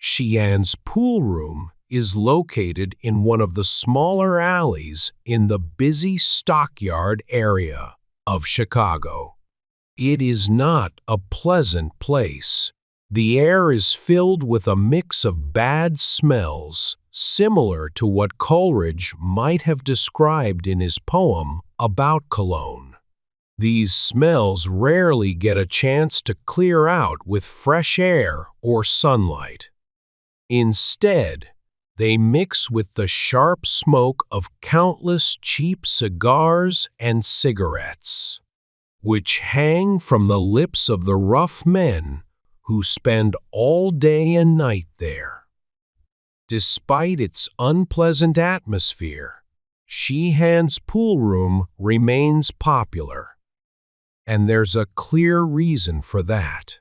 Xi'an's pool room is located in one of the smaller alleys in the busy stockyard area of Chicago. It is not a pleasant place. The air is filled with a mix of bad smells, similar to what Coleridge might have described in his poem about Cologne. These smells rarely get a chance to clear out with fresh air or sunlight. Instead, they mix with the sharp smoke of countless cheap cigars and cigarettes, which hang from the lips of the rough men who spend all day and night there. Despite its unpleasant atmosphere, Xi'an's pool room remains popular. And there's a clear reason for that.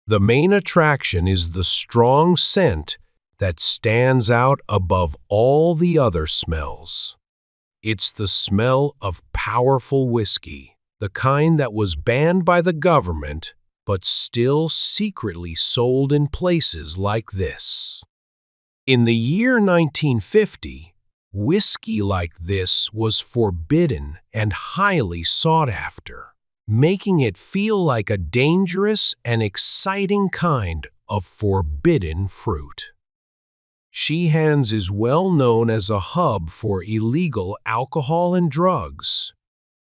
The main attraction is the strong scent that stands out above all the other smells. It's the smell of powerful whiskey, the kind that was banned by the government but still secretly sold in places like this. In the year 1950, whiskey like this was forbidden and highly sought after, making it feel like a dangerous and exciting kind of forbidden fruit. Xi'an's is well known as a hub for illegal alcohol and drugs.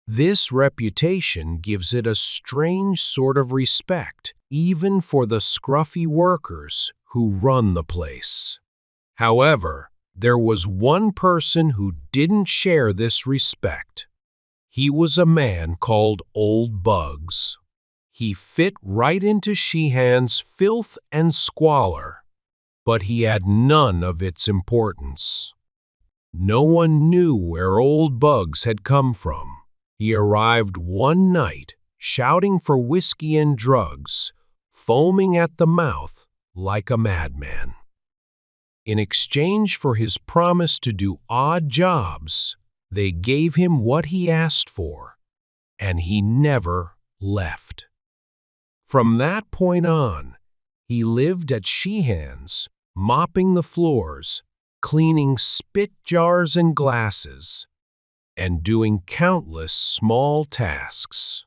This reputation gives it a strange sort of respect, even for the scruffy workers who run the place. However, there was one person who didn't share this respect. He was a man called Old Bugs. He fit right into Xi'an's filth and squalor, but he had none of its importance. No one knew where Old Bugs had come from. He arrived one night, shouting for whiskey and drugs, foaming at the mouth like a madman. In exchange for his promise to do odd jobs, they gave him what he asked for, and he never left. From that point on, he lived at Xi'an's, mopping the floors, cleaning spit jars and glasses, and doing countless small tasks.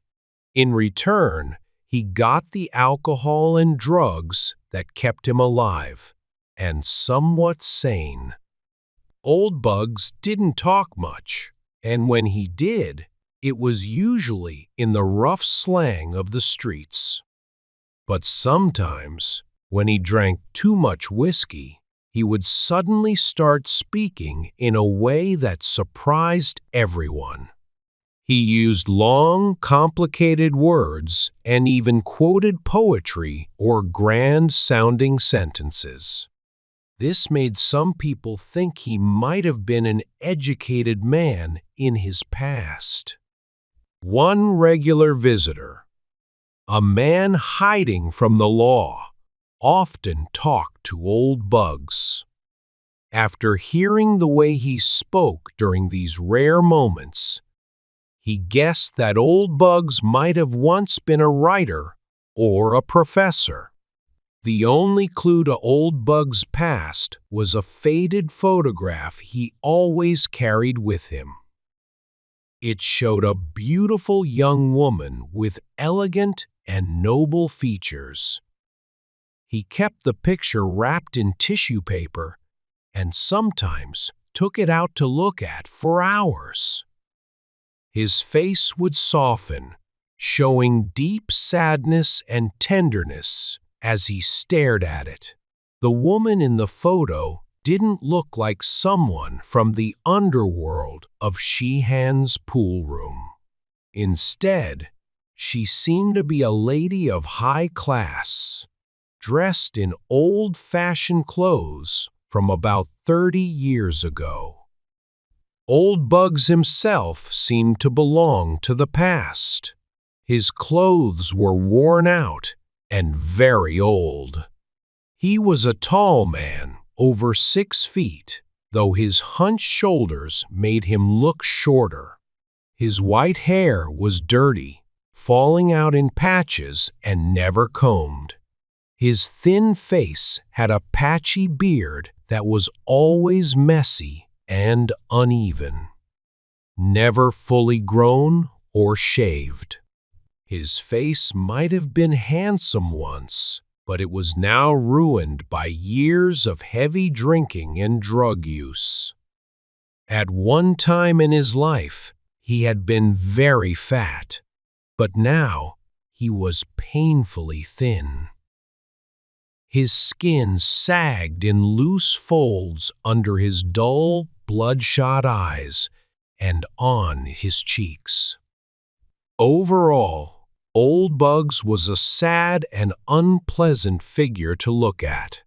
In return, he got the alcohol and drugs that kept him alive and somewhat sane. Old Bugs didn't talk much, and when he did, it was usually in the rough slang of the streets. But sometimes, when he drank too much whiskey, he would suddenly start speaking in a way that surprised everyone. He used long, complicated words and even quoted poetry or grand-sounding sentences. This made some people think he might have been an educated man in his past. One regular visitor, a man hiding from the law, often talked to Old Bugs. After hearing the way he spoke during these rare moments, he guessed that Old Bugs might have once been a writer or a professor. The only clue to Old Bugs' past was a faded photograph he always carried with him. It showed a beautiful young woman with elegant and noble features. He kept the picture wrapped in tissue paper and sometimes took it out to look at for hours. His face would soften, showing deep sadness and tenderness as he stared at it. The woman in the photo didn't look like someone from the underworld of Xi'an's pool room. Instead, she seemed to be a lady of high class, dressed in old-fashioned clothes from about 30 years ago. Old Bugs himself seemed to belong to the past. His clothes were worn out and very old. He was a tall man, over 6 feet, though his hunched shoulders made him look shorter. His white hair was dirty, falling out in patches and never combed. His thin face had a patchy beard that was always messy and uneven, never fully grown or shaved. His face might have been handsome once, but it was now ruined by years of heavy drinking and drug use. At one time in his life, he had been very fat, but now he was painfully thin. His skin sagged in loose folds under his dull, bloodshot eyes and on his cheeks. Overall, Old Bugs was a sad and unpleasant figure to look at.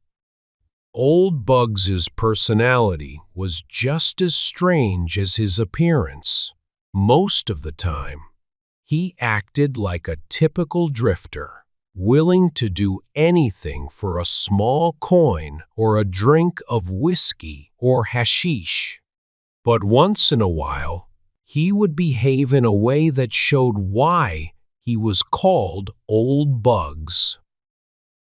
Old Bugs's personality was just as strange as his appearance. Most of the time, he acted like a typical drifter, willing to do anything for a small coin or a drink of whiskey or hashish. But once in a while, he would behave in a way that showed why he was called Old Bugs.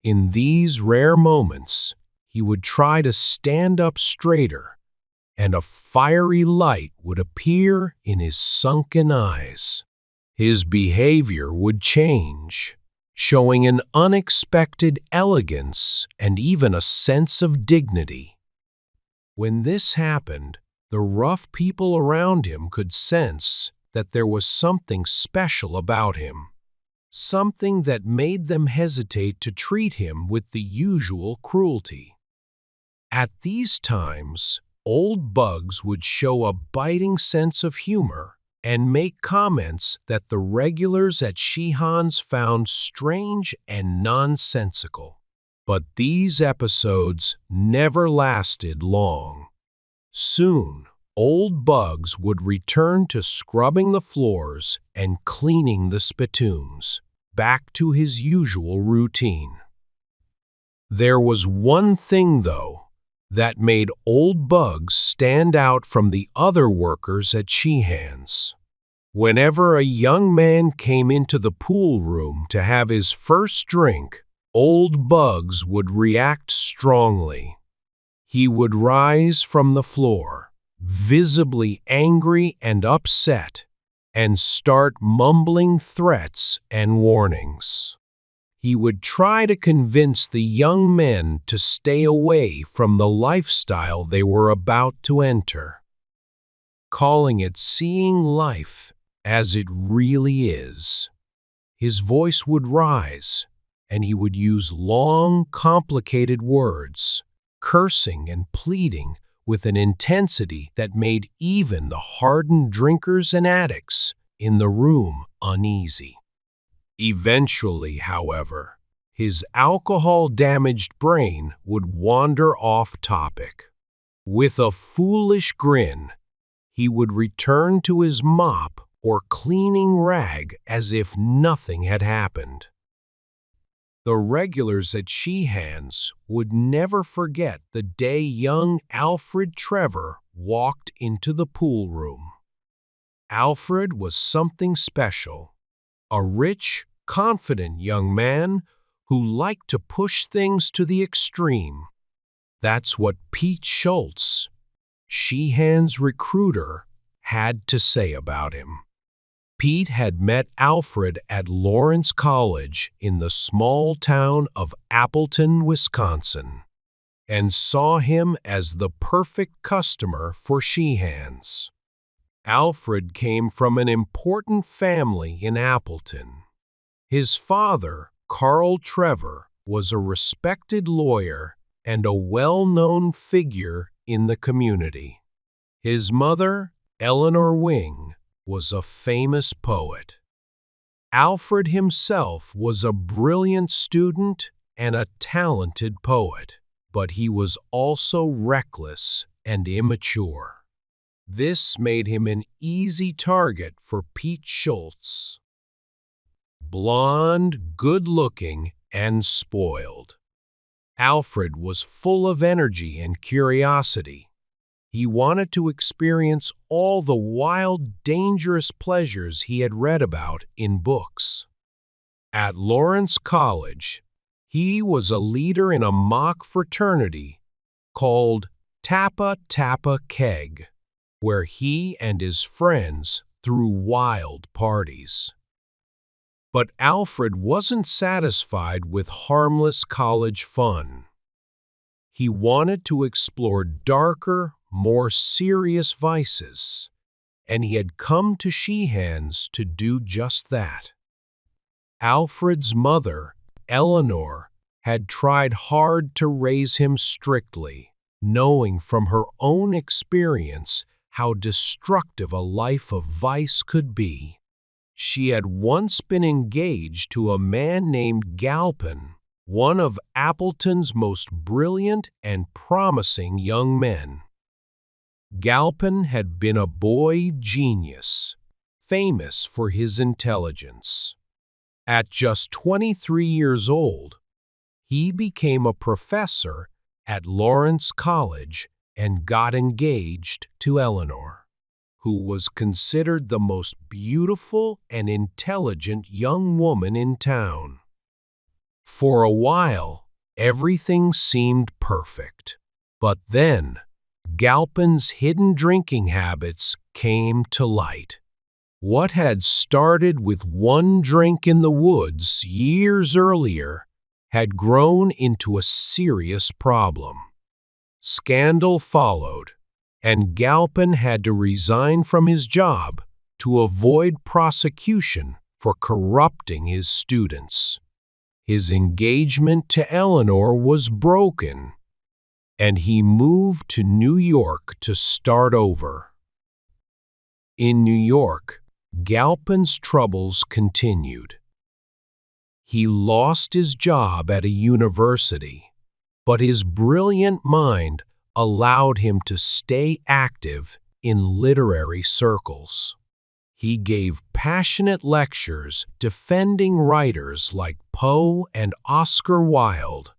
In these rare moments, he would try to stand up straighter, and a fiery light would appear in his sunken eyes. His behavior would change, showing an unexpected elegance and even a sense of dignity. When this happened, the rough people around him could sense that there was something special about him, something that made them hesitate to treat him with the usual cruelty. At these times, Old Bugs would show a biting sense of humor and make comments that the regulars at Sheehan's found strange and nonsensical. But these episodes never lasted long. Soon, Old Bugs would return to scrubbing the floors and cleaning the spittoons, back to his usual routine. There was one thing, though, that made Old Bugs stand out from the other workers at Sheehan's. Whenever a young man came into the pool room to have his first drink, Old Bugs would react strongly. He would rise from the floor, visibly angry and upset, and start mumbling threats and warnings. He would try to convince the young men to stay away from the lifestyle they were about to enter, calling it seeing life as it really is. His voice would rise, and he would use long, complicated words, cursing and pleading with an intensity that made even the hardened drinkers and addicts in the room uneasy. Eventually, however, his alcohol-damaged brain would wander off topic. With a foolish grin, he would return to his mop or cleaning rag as if nothing had happened. The regulars at Sheehan's would never forget the day young Alfred Trevor walked into the pool room. Alfred was something special, a rich, confident young man who liked to push things to the extreme. That's what Pete Schultz, Sheehan's recruiter, had to say about him. Pete had met Alfred at Lawrence College in the small town of Appleton, Wisconsin, and saw him as the perfect customer for Sheehan's. Alfred came from an important family in Appleton. His father, Carl Trevor, was a respected lawyer and a well-known figure in the community. His mother, Eleanor Wing, was a famous poet. Alfred himself was a brilliant student and a talented poet, but he was also reckless and immature. This made him an easy target for Pete Schultz. Blonde, good-looking, and spoiled, Alfred was full of energy and curiosity. He wanted to experience all the wild, dangerous pleasures he had read about in books. At Lawrence College, He was a leader in a mock fraternity called Tappa Tappa Keg, where he and his friends threw wild parties. But Alfred wasn't satisfied with harmless college fun. He wanted to explore darker, more serious vices, and he had come to Sheehan's to do just that. Alfred's mother, Eleanor, had tried hard to raise him strictly, knowing from her own experience how destructive a life of vice could be. She had once been engaged to a man named Galpin, one of Appleton's most brilliant and promising young men. Galpin had been a boy genius, famous for his intelligence. At just 23 years old, he became a professor at Lawrence College and got engaged to Eleanor, who was considered the most beautiful and intelligent young woman in town. For a while, everything seemed perfect. But then, Galpin's hidden drinking habits came to light. What had started with one drink in the woods years earlier had grown into a serious problem. Scandal followed, and Galpin had to resign from his job to avoid prosecution for corrupting his students. His engagement to Eleanor was broken, and he moved to New York to start over. In New York, Galpin's troubles continued. He lost his job at a university, but his brilliant mind allowed him to stay active in literary circles. He gave passionate lectures defending writers like Poe and Oscar Wilde,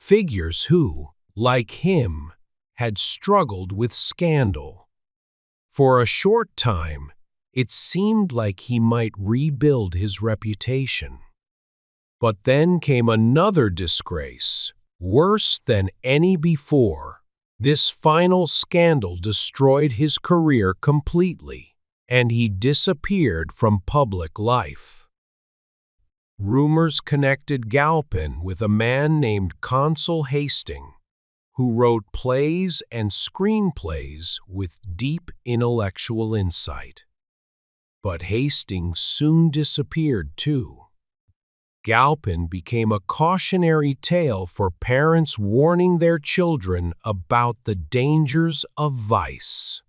figures who, like him, had struggled with scandal. For a short time, it seemed like he might rebuild his reputation. But then came another disgrace, worse than any before. This final scandal destroyed his career completely, and he disappeared from public life. Rumors connected Galpin with a man named Consul Hastings, who wrote plays and screenplays with deep intellectual insight. But Hastings soon disappeared too. Galpin became a cautionary tale for parents warning their children about the dangers of vice.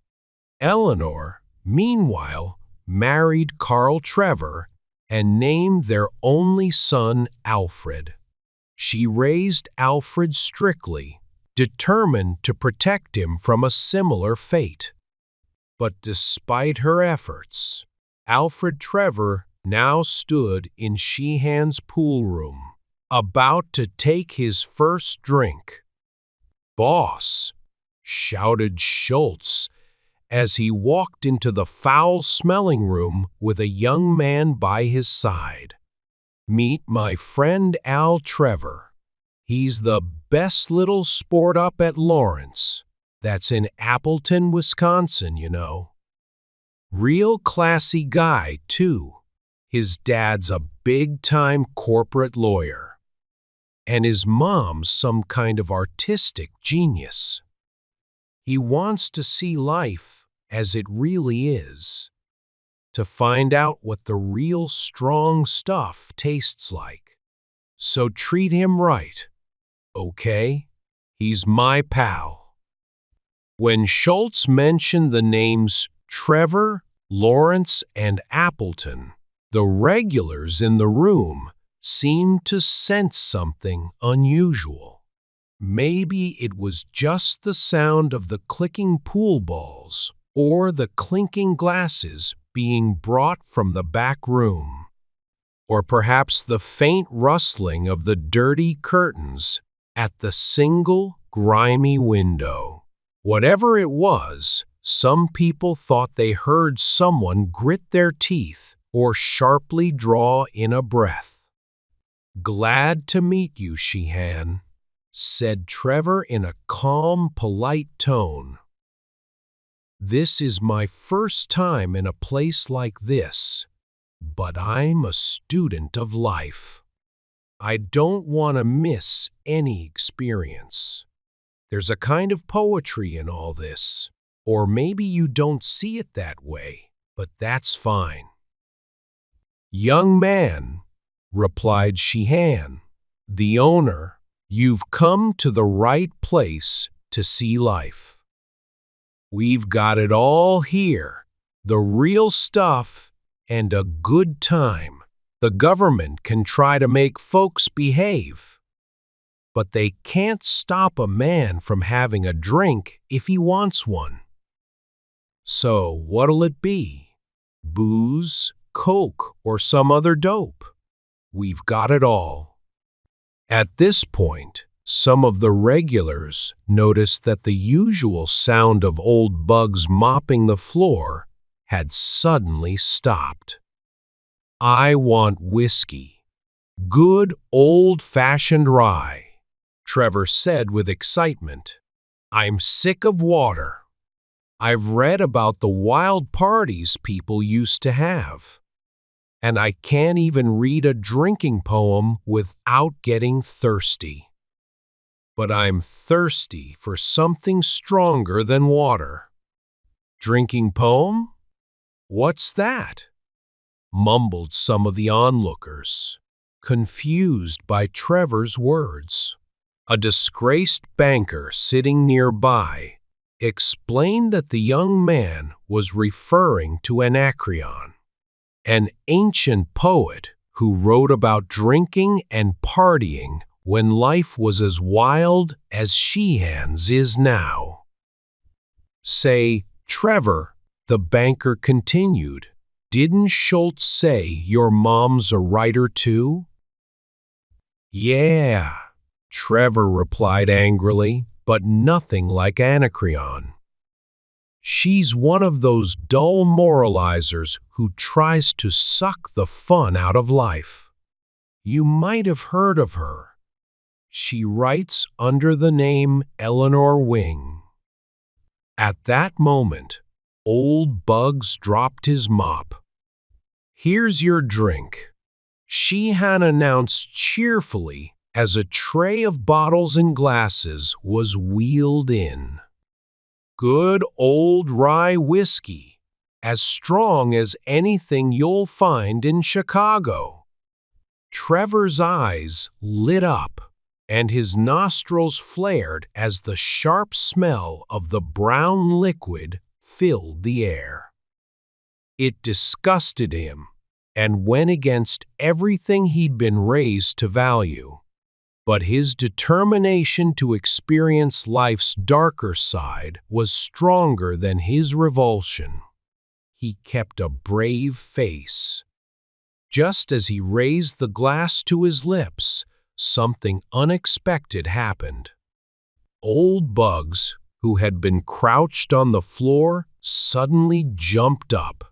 Eleanor, meanwhile, married Carl Trevor and named their only son Alfred. She raised Alfred strictly, determined to protect him from a similar fate. But despite her efforts, Alfred Trevor now stood in Sheehan's pool room, about to take his first drink. "Boss!" shouted Schultz as he walked into the foul-smelling room with a young man by his side. "Meet my friend Al Trevor. He's the best little sport up at Lawrence. That's in Appleton, Wisconsin, you know. Real classy guy, too. His dad's a big-time corporate lawyer, and his mom's some kind of artistic genius. He wants to see life as it really is, to find out what the real strong stuff tastes like. So treat him right, okay? He's my pal." When Schultz mentioned the names Trevor, Lawrence, and Appleton, the regulars in the room seemed to sense something unusual. Maybe it was just the sound of the clicking pool balls or the clinking glasses being brought from the back room, or perhaps the faint rustling of the dirty curtains at the single grimy window. Whatever it was, some people thought they heard someone grit their teeth or sharply draw in a breath. "Glad to meet you, Sheehan," said Trevor in a calm, polite tone. "This is my first time in a place like this, but I'm a student of life. I don't want to miss any experience. There's a kind of poetry in all this, or maybe you don't see it that way, but that's fine." "Young man," replied Sheehan, the owner, "you've come to the right place to see life. We've got it all here, the real stuff, and a good time. The government can try to make folks behave, but they can't stop a man from having a drink if he wants one. So what'll it be? Booze, coke, or some other dope? We've got it all." At this point, some of the regulars noticed that the usual sound of old Bugs mopping the floor had suddenly stopped. "I want whiskey. Good old-fashioned rye," Trevor said with excitement. "I'm sick of water. I've read about the wild parties people used to have, and I can't even read a drinking poem without getting thirsty. But I'm thirsty for something stronger than water." "Drinking poem? What's that?" mumbled some of the onlookers, confused by Trevor's words. A disgraced banker sitting nearby explained that the young man was referring to Anacreon, an ancient poet who wrote about drinking and partying when life was as wild as Sheehan's is now. "Say, Trevor," the banker continued, "didn't Schultz say your mom's a writer too?" "Yeah," Trevor replied angrily, "but nothing like Anacreon. She's one of those dull moralizers who tries to suck the fun out of life. You might have heard of her. She writes under the name Eleanor Wing." At that moment, old Bugs dropped his mop. "Here's your drink," Sheehan announced cheerfully as a tray of bottles and glasses was wheeled in. "Good old rye whiskey, as strong as anything you'll find in Chicago." Trevor's eyes lit up, and his nostrils flared as the sharp smell of the brown liquid filled the air. It disgusted him and went against everything he'd been raised to value. But his determination to experience life's darker side was stronger than his revulsion. He kept a brave face. Just as he raised the glass to his lips, something unexpected happened. Old Bugs, who had been crouched on the floor, suddenly jumped up.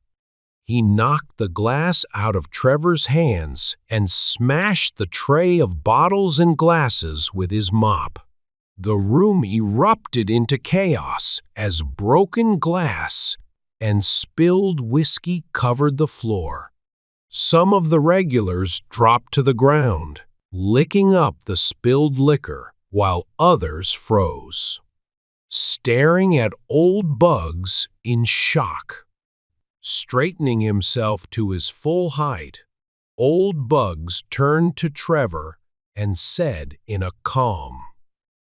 He knocked the glass out of Trevor's hands and smashed the tray of bottles and glasses with his mop. The room erupted into chaos as broken glass and spilled whiskey covered the floor. Some of the regulars dropped to the ground, licking up the spilled liquor, while others froze, staring at old Bugs in shock. Straightening himself to his full height, old Bugs turned to Trevor and said in a calm,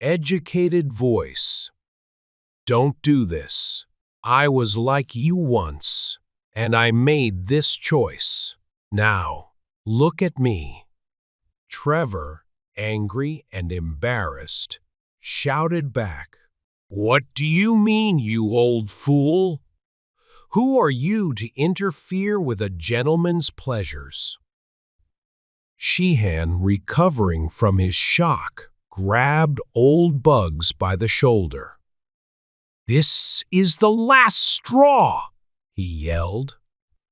educated voice, "Don't do this. I was like you once, and I made this choice. Now, look at me." Trevor, angry and embarrassed, shouted back, "What do you mean, you old fool? Who are you to interfere with a gentleman's pleasures?" Sheehan, recovering from his shock, grabbed old Bugs by the shoulder. "This is the last straw," he yelled.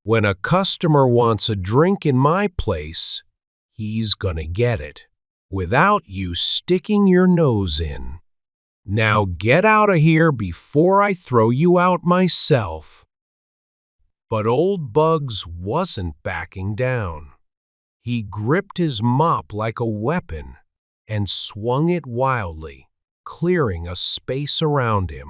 "When a customer wants a drink in my place, he's gonna get it, without you sticking your nose in. Now get out of here before I throw you out myself." But old Bugs wasn't backing down. He gripped his mop like a weapon and swung it wildly, clearing a space around him.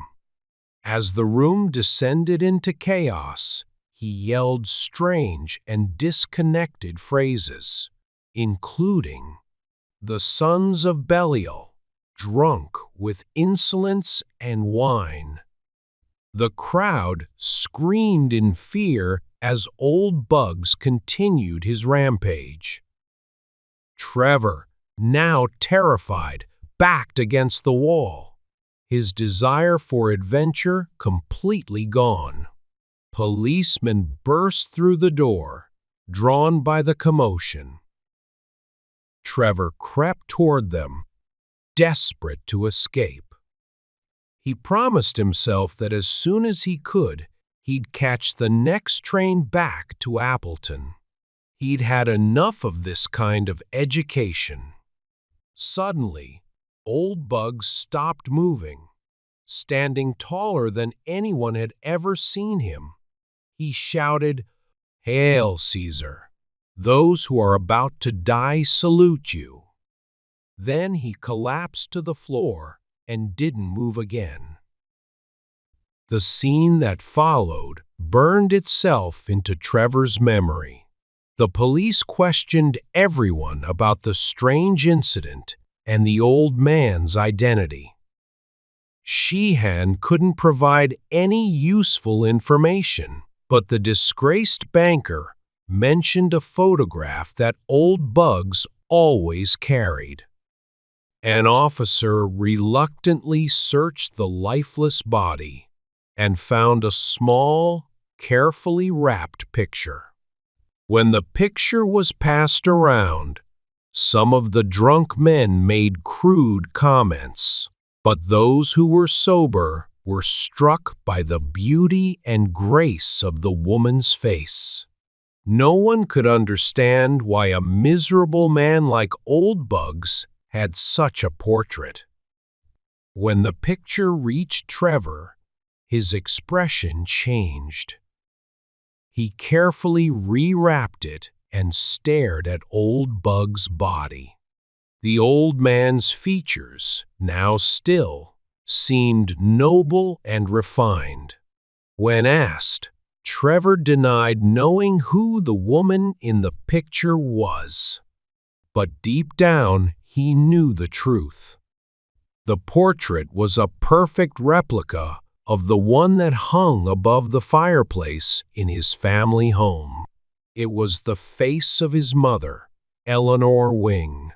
As the room descended into chaos, he yelled strange and disconnected phrases, including, "The sons of Belial, drunk with insolence and wine." The crowd screamed in fear as old Bugs continued his rampage. Trevor, now terrified, backed against the wall, his desire for adventure completely gone. Policemen burst through the door, drawn by the commotion. Trevor crept toward them, desperate to escape. He promised himself that as soon as he could, he'd catch the next train back to Appleton. He'd had enough of this kind of education. Suddenly, old Bugs stopped moving, standing taller than anyone had ever seen him. He shouted, "Hail, Caesar! Those who are about to die salute you." Then he collapsed to the floor and didn't move again. The scene that followed burned itself into Trevor's memory. The police questioned everyone about the strange incident and the old man's identity. Sheehan couldn't provide any useful information, but the disgraced banker mentioned a photograph that old Bugs always carried. An officer reluctantly searched the lifeless body and found a small, carefully wrapped picture. When the picture was passed around, some of the drunk men made crude comments, but those who were sober were struck by the beauty and grace of the woman's face. No one could understand why a miserable man like old Bugs had such a portrait. When the picture reached Trevor, his expression changed. He carefully rewrapped it and stared at old Bugs' body. The old man's features, now still, seemed noble and refined. When asked, Trevor denied knowing who the woman in the picture was. But deep down, he knew the truth. The portrait was a perfect replica of the one that hung above the fireplace in his family home. It was the face of his mother, Eleanor Wing.